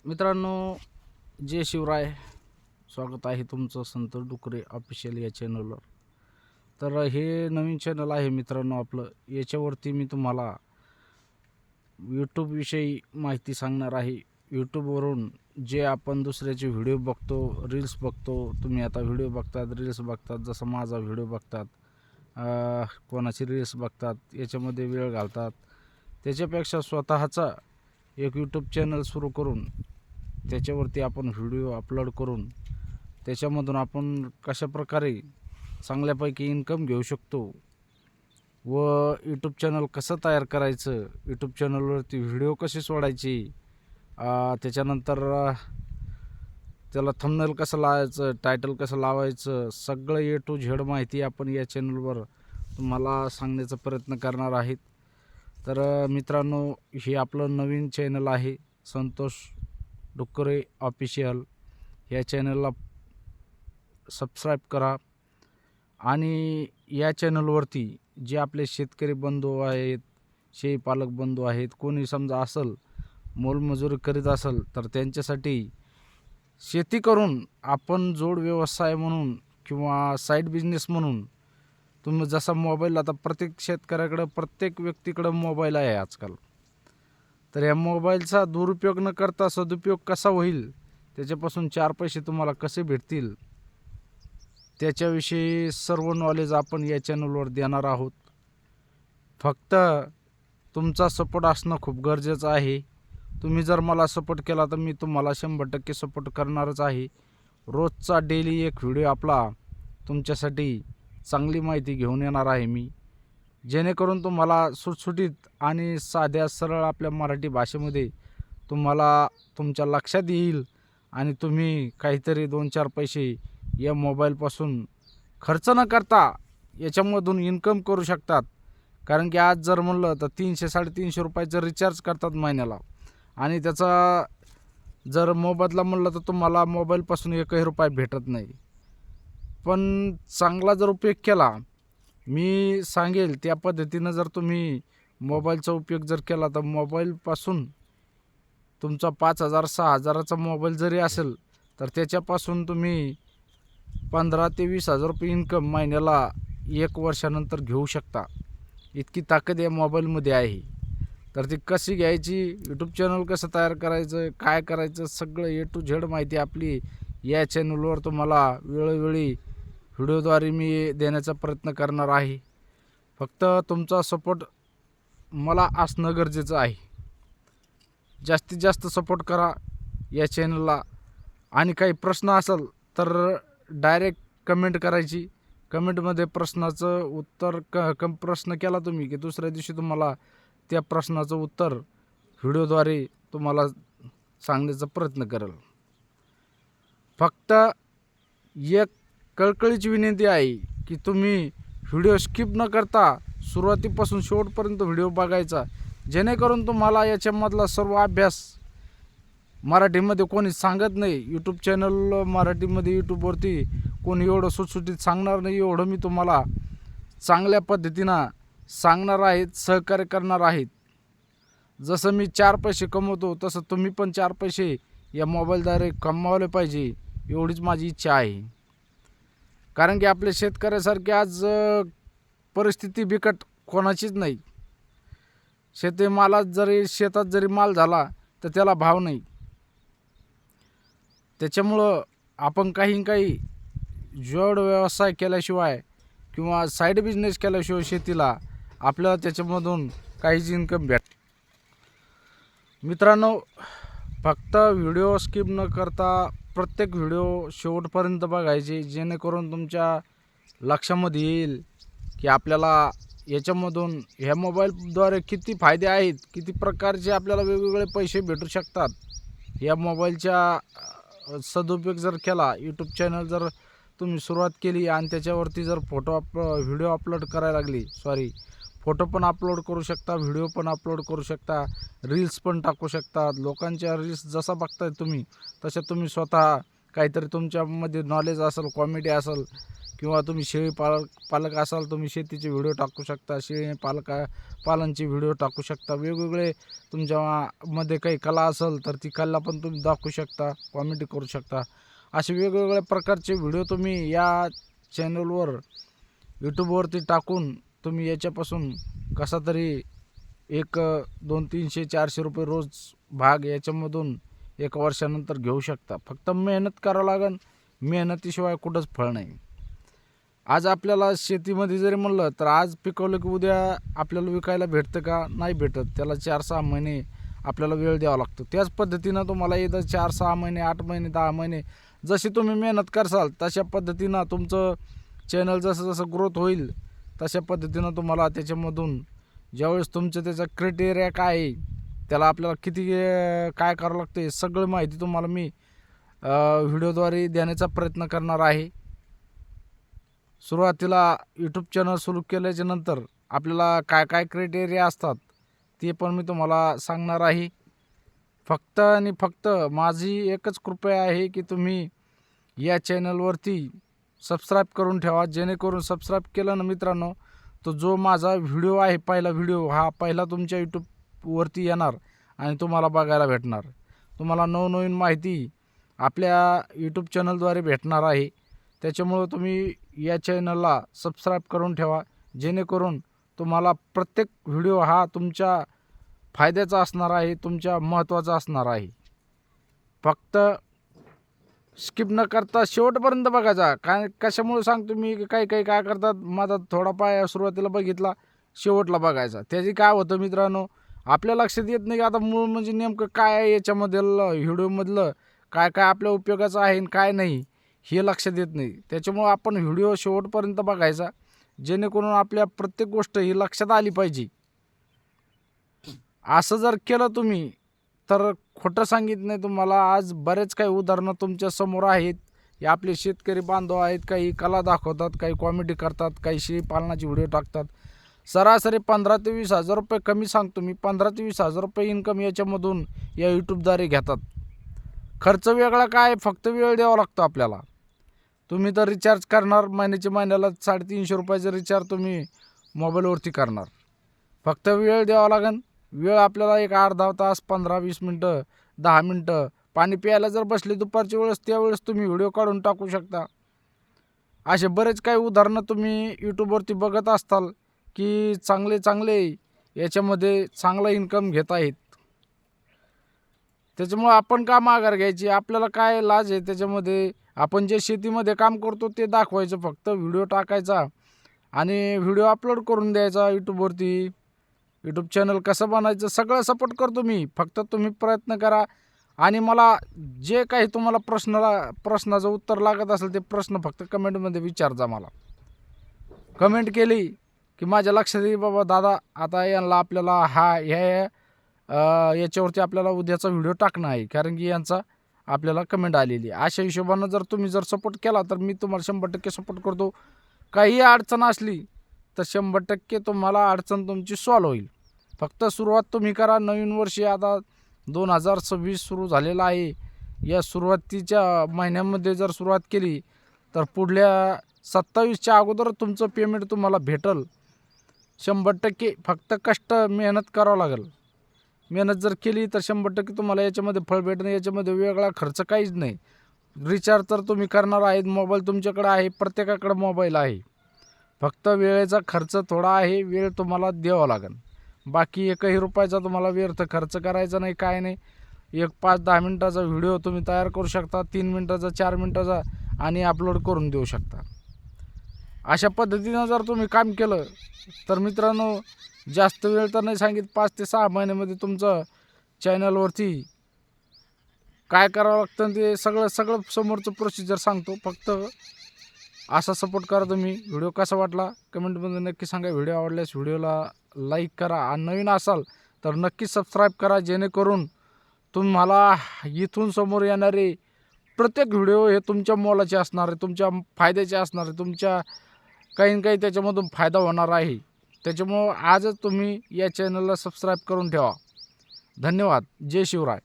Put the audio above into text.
मित्रांनो, जय शिवराय. स्वागत आहे तुमचं संतोष डुकरे ऑफिशियल या चॅनलवर. तर हे नवीन चॅनल आहे मित्रांनो आपलं. याच्यावरती मी तुम्हाला यूट्यूबविषयी माहिती सांगणार आहे. यूट्यूबवरून जे आपण दुसऱ्याचे व्हिडिओ बघतो, रील्स बघतो. तुम्ही आता व्हिडिओ बघतात, रील्स बघतात, जसं माझा व्हिडिओ बघतात, कोणाची रील्स बघतात, याच्यामध्ये वेळ घालतात. त्याच्यापेक्षा स्वतःचा एक यूट्यूब चॅनल सुरू करून त्याच्यावरती आपण व्हिडिओ अपलोड करून त्याच्यामधून आपण कशाप्रकारे चांगल्यापैकी इन्कम घेऊ शकतो व यूट्यूब चॅनल कसं तयार करायचं, यूट्यूब चॅनलवरती व्हिडिओ कसे सोडायचे, त्याच्यानंतर त्याला थंबनेल कसं लावायचं, टायटल कसं लावायचं, सगळं ए टू झेड माहिती आपण या चॅनलवर तुम्हाला सांगण्याचा प्रयत्न करणार आहेत. तर मित्रांनो, हे आपलं नवीन चॅनल आहे संतोष डुकरे ऑफिशियल. या चॅनलला सबस्क्राईब करा आणि या चॅनलवरती जे आपले शेतकरी बंधू आहेत, शेळीपालक बंधू आहेत, कोणी समजा असेल मोलमजुरी करीत असेल तर त्यांच्यासाठी शेती करून आपण जोड व्यवसाय म्हणून किंवा साईड बिझनेस म्हणून तुम्ही जसा मोबाईल, आता प्रत्येक शेतकऱ्याकडं, प्रत्येक व्यक्तीकडं मोबाईल आहे आजकाल. तर या मोबाईलचा दुरुपयोग न करता सदुपयोग कसा होईल, त्याच्यापासून 4 पैसे तुम्हाला कसे भेटतील, त्याच्याविषयी सर्व नॉलेज आपण या चॅनलवर देणार आहोत. फक्त तुमचा सपोर्ट असणं खूप गरजेचं आहे. तुम्ही जर मला सपोर्ट केला तर मी तुम्हाला 100% सपोर्ट करणारच आहे. रोजचा डेली एक व्हिडिओ आपला तुमच्यासाठी चांगली माहिती घेऊन येणार आहे मी, जेणेकरून तुम्हाला सुटसुटीत आणि साध्या सरळ आपल्या मराठी भाषेमध्ये तुम्हाला तुमच्या लक्षात येईल आणि तुम्ही काहीतरी 2-4 पैसे या मोबाईलपासून खर्च न करता याच्यामधून इन्कम करू शकतात. कारण की आज जर म्हणलं तर 300-350 रुपयाचं रिचार्ज करतात महिन्याला आणि त्याचा जर मोबदला म्हणलं तर तुम्हाला मोबाईलपासून 1ही रुपया भेटत नाही. पण चांगला जर उपयोग केला, मी सांगेल त्या पद्धतीनं जर तुम्ही मोबाईलचा उपयोग जर केला तर मोबाईलपासून तुमचा 5,000-6,000चा मोबाईल जरी असेल तर त्याच्यापासून तुम्ही 15,000 ते 20,000 रुपये इन्कम महिन्याला 1 वर्षानंतर घेऊ शकता. इतकी ताकद या मोबाईलमध्ये आहे. तर ती कशी घ्यायची, यूट्यूब चॅनल कसं तयार करायचं, काय करायचं, सगळं ए टू झेड माहिती आपली या चॅनलवर तुम्हाला वेळोवेळी व्हिडिओद्वारे मी देण्याचा प्रयत्न करणार आहे. फक्त तुमचा सपोर्ट मला असणं गरजेचं आहे. जास्तीत जास्त सपोर्ट करा या चॅनलला. आणि काही प्रश्न असेल तर डायरेक्ट कमेंट करायची. कमेंटमध्ये प्रश्नाचं उत्तर प्रश्न केला तुम्ही की दुसऱ्या दिवशी तुम्हाला त्या प्रश्नाचं उत्तर व्हिडिओद्वारे तुम्हाला सांगण्याचा प्रयत्न करेल. फक्त एक कळकळीची विनंती आहे की तुम्ही व्हिडिओ स्किप न करता सुरुवातीपासून शेवटपर्यंत व्हिडिओ बघायचा, जेणेकरून तुम्हाला याच्यामधला सर्व अभ्यास मराठीमध्ये कोणी सांगत नाही. यूट्यूब चॅनल मराठीमध्ये यूट्यूबवरती कोणी एवढं सुटसुटीत सांगणार नाही, एवढं मी तुम्हाला चांगल्या पद्धतीनं सांगणार आहेत, सहकार्य करणार आहेत. जसं मी 4 पैसे कमवतो तसं तुम्ही पण 4 पैसे या मोबाईलद्वारे कमवायला पाहिजे, एवढीच माझी इच्छा आहे. कारण की आपल्या शेतकऱ्यासारखी आज परिस्थिती बिकट कोणाचीच नाही. शेतात जरी माल झाला तर त्याला भाव नाही. त्याच्यामुळं आपण काही जोड व्यवसाय केल्याशिवाय किंवा साईड बिझनेस केल्याशिवाय शेतीला आपल्याला त्याच्यामधून काहीच इन्कम मित्रांनो, फक्त व्हिडिओ स्किप न करता प्रत्येक व्हिडिओ शेवटपर्यंत बघायचे, जेणेकरून तुमच्या लक्षामध्ये येईल की आपल्याला याच्यामधून ह्या मोबाईलद्वारे किती फायदे आहेत, किती प्रकारचे आपल्याला वेगवेगळे पैसे भेटू शकतात. या मोबाईलच्या सदुपयोग जर केला, यूट्यूब चॅनल जर तुम्ही सुरुवात केली आणि त्याच्यावरती जर व्हिडिओ अपलोड करायला लागली, फोटो पण अपलोड करू शकता, व्हिडिओ पण अपलोड करू शकता, रील्स पण टाकू शकता. लोकांच्या रील्स जसा बघताय तुम्ही तशा तुम्ही स्वतः काहीतरी तुमच्यामध्ये नॉलेज असेल, कॉमेडी असेल, किंवा तुम्ही शेळी पालक असाल, तुम्ही शेतीचे व्हिडिओ टाकू शकता, शेळी पालनचे व्हिडिओ टाकू शकता. वेगवेगळे तुमच्यामध्ये काही कला असेल तर ती कला पण तुम्ही दाखवू शकता, कॉमेडी करू शकता. असे वेगवेगळ्या प्रकारचे व्हिडिओ तुम्ही या चॅनलवर यूट्यूबवरती टाकून तुम्ही याच्यापासून कसा तरी 200-300-400 रुपये रोज भाग याच्यामधून 1 वर्षानंतर घेऊ शकता. फक्त मेहनत करावं लागेल. मेहनतीशिवाय कुठंच फळ नाही. आज आपल्याला शेतीमध्ये जरी म्हणलं तर आज पिकवलं की उद्या आपल्याला विकायला भेटतं का? नाही भेटत. त्याला 4-6 महिने आपल्याला वेळ द्यावा लागतो. त्याच पद्धतीनं तुम्हाला इथं 4-6 महिने, 8 महिने, 10 महिने जशी तुम्ही मेहनत करसाल तशा पद्धतीनं तुमचं चॅनल जसं जसं ग्रोथ होईल तशा पद्धतीनं तुम्हाला त्याच्यामधून ज्यावेळेस तुमचं त्याचा क्रायटेरिया काय आहे, त्याला आपल्याला किती काय करावं लागतं, हे सगळी माहिती तुम्हाला मी व्हिडिओद्वारे देण्याचा प्रयत्न करणार आहे. सुरुवातीला यूट्यूब चॅनल सुरू केल्याच्यानंतर आपल्याला काय काय क्रायटेरिया असतात ते पण मी तुम्हाला सांगणार आहे. फक्त आणि फक्त माझी एकच कृपा आहे की तुम्ही या चॅनलवरती सबस्क्राईब करून ठेवा. जेणेकरून सबस्क्राईब केलं ना मित्रांनो, तो जो माझा व्हिडिओ आहे, पहिला व्हिडिओ हा पहिला तुमच्या यूट्यूबवरती येणार आणि तुम्हाला बघायला भेटणार. तुम्हाला नवनवीन माहिती आपल्या यूट्यूब चॅनलद्वारे भेटणार आहे. त्याच्यामुळं तुम्ही या चॅनलला सबस्क्राईब करून ठेवा. जेणेकरून तुम्हाला प्रत्येक व्हिडिओ हा तुमच्या फायद्याचा असणार आहे, तुमच्या महत्त्वाचा असणार आहे. फक्त स्किप न करता शेवटपर्यंत बघायचा. काय कशामुळे सांगतो मी, काही काही काय करतात, माझा थोडा पाय सुरुवातीला बघितला, शेवटला बघायचा. त्याची काय होतं मित्रांनो, आपल्या लक्षात येत नाही की आता मूळ म्हणजे नेमकं काय आहे याच्यामधलं, व्हिडिओमधलं काय काय आपल्या उपयोगाचं आहे आणि काय नाही हे लक्षात येत नाही. त्याच्यामुळं आपण व्हिडिओ शेवटपर्यंत बघायचा, जेणेकरून आपल्या प्रत्येक गोष्ट ही लक्षात आली पाहिजे. असं जर केलं तुम्ही तर खोटं सांगित नाही तुम्हाला. आज बरेच काही उदाहरणं तुमच्या समोर आहेत. हे आपले शेतकरी बांधव आहेत, काही कला दाखवतात, काही कॉमेडी करतात, काही शेळी पालनाचे व्हिडिओ टाकतात. सरासरी 15,000 ते 20,000 रुपये, कमी सांगतो मी, 15,000 ते 20,000 रुपये इन्कम याच्यामधून या यूट्यूबद्वारे घेतात. खर्च वेगळा काय, फक्त वेळ द्यावा लागतो आपल्याला. तुम्ही तर रिचार्ज करणार, महिन्याला 350 रुपयाचं रिचार्ज तुम्ही मोबाईलवरती करणार. फक्त वेळ द्यावा लागेल. वेळ आपल्याला एक अर्धा तास, 15-20 मिनटं, 10 मिनटं पाणी प्यायला जर बसले दुपारच्या वेळेस, त्यावेळेस तुम्ही व्हिडिओ काढून टाकू शकता. असे बरेच काही उदाहरणं तुम्ही यूट्यूबवरती बघत असताल की चांगले याच्यामध्ये चांगला इन्कम घेत आहेत. त्याच्यामुळं आपण का माघार घ्यायची, आपल्याला काय लाज आहे त्याच्यामध्ये. आपण जे शेतीमध्ये काम करतो ते दाखवायचं, फक्त व्हिडिओ टाकायचा आणि व्हिडिओ अपलोड करून द्यायचा यूट्यूबवरती. यूट्यूब चॅनल कसं बनायचं सगळं सपोर्ट करतो मी. फक्त तुम्ही प्रयत्न करा आणि मला जे काही तुम्हाला प्रश्नाचं उत्तर लागत असेल ते प्रश्न फक्त कमेंटमध्ये विचारजा. मला कमेंट केली की माझ्या लक्षात येईल, बाबा दादा आता यांना आपल्याला याच्यावरती आपल्याला उद्याचा व्हिडिओ टाकणं आहे, कारण की यांचा आपल्याला कमेंट आलेली आहे. अशा हिशोबानं जर तुम्ही सपोर्ट केला तर मी तुम्हाला 100% सपोर्ट करतो. काही अडचण असली तर 100% तुम्हाला अडचण तुमची सॉल्व्ह होईल. फक्त सुरुवात तुम्ही करा. नवीन वर्षी आता 2026 सुरू झालेलं आहे. या सुरुवातीच्या महिन्यामध्ये जर सुरुवात केली तर पुढल्या 27च्या अगोदर तुमचं पेमेंट तुम्हाला भेटल 100%. फक्त कष्ट मेहनत करावं लागेल. मेहनत जर केली तर 100% तुम्हाला याच्यामध्ये फळ भेटणं. याच्यामध्ये वेगळा खर्च काहीच नाही. रिचार्ज तर तुम्ही करणार आहेत, मोबाईल तुमच्याकडे आहे, प्रत्येकाकडे मोबाईल आहे. फक्त वेळेचा खर्च थोडा आहे, वेळ तुम्हाला द्यावा लागेल. बाकी एकही रुपयाचा तुम्हाला व्यर्थ खर्च करायचा नाही, काय नाही. एक 5-10 मिनटाचा व्हिडिओ तुम्ही तयार करू शकता, 3 मिनटाचा, 4 मिनटाचा, आणि अपलोड करून देऊ शकता. अशा पद्धतीनं जर तुम्ही काम केलं तर मित्रांनो, जास्त वेळ तर नाही सांगित, 5 ते 6 महिन्यामध्ये तुमचं चॅनलवरती काय करावं लागतं ते सगळं समोरचं प्रोसिजर सांगतो. फक्त असा सपोर्ट करा तुम्ही. व्हिडिओ कसा वाटला कमेंटमध्ये नक्की सांगा. व्हिडिओ आवडल्यास व्हिडिओला लाईक करा आणि नवीन असाल तर नक्की सबस्क्राईब करा, जेणेकरून तुम्हाला इथून समोर येणारे प्रत्येक व्हिडिओ हे तुमच्या मोलाचे असणार आहे, तुमच्या फायद्याचे असणार आहे, तुमच्या काही ना काही त्याच्यामधून फायदा होणार आहे. त्याच्यामुळं आजच तुम्ही या चॅनलला सबस्क्राईब करून ठेवा. धन्यवाद. जय शिवराय.